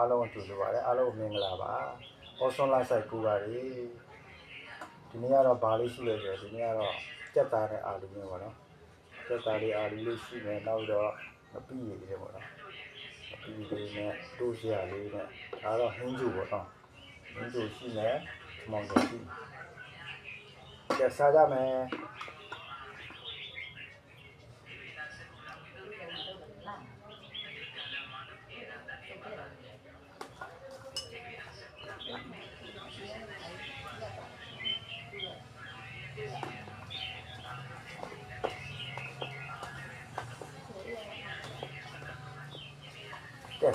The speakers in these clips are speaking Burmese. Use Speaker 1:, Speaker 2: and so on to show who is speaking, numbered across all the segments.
Speaker 1: အားလုံးတူလိုပါတယ်အားလုံးမင်္ဂလာပါဟောဆွန်လာဆိုင်ကူပါလေဒီနေ့ကတော့ဘာလေးရှိလဲဆိုတော့ဒီနေ့ကတော့ကြက်သားနဲ့အာလူမျိုးပေါ့နော်ကြက်သားလေးအာလူလေးရှိမယ်နောက်တော့မပီးရည်လေးပေါ့နော်မပီးလေးနဲ့တိုးစရာလေးနဲ့ဒါတော့ဟင်းကျူပေါ့နော်ဟင်းကျူရှိမယ်မောင်ကျရှိကြက်စားကြမယ်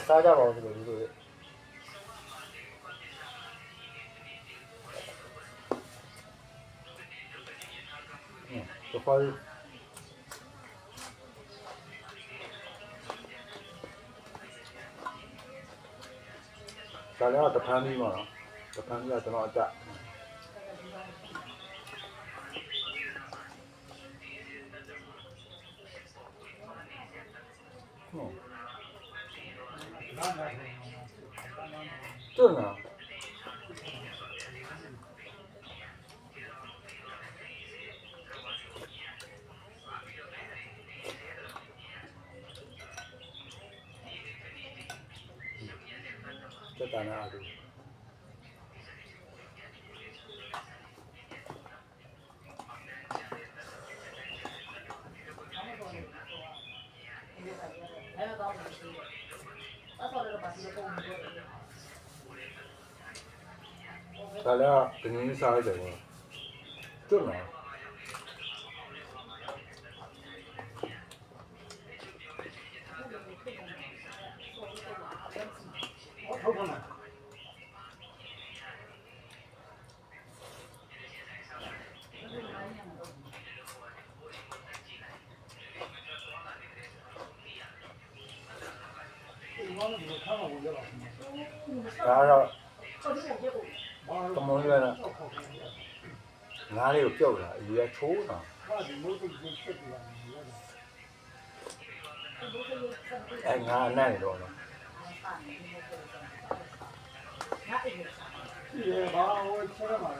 Speaker 1: စားကြပါဦးဒီလိုဒီခေါ်ဒါလည်းတဖန်းပြီးမှာနော်တဖန်းပြီးတော့ကျွန်တော်အတက်对呢。这当然啊，大家跟您啥一点吗？正啊。ဒါတော့တမုံရွယ်ငါးလေးကိုပြုတ်လာအယူရချိုးတာအဲငါအနံ့နေတော့နော်
Speaker 2: ဒီဘာဟိုချက်ရမှာ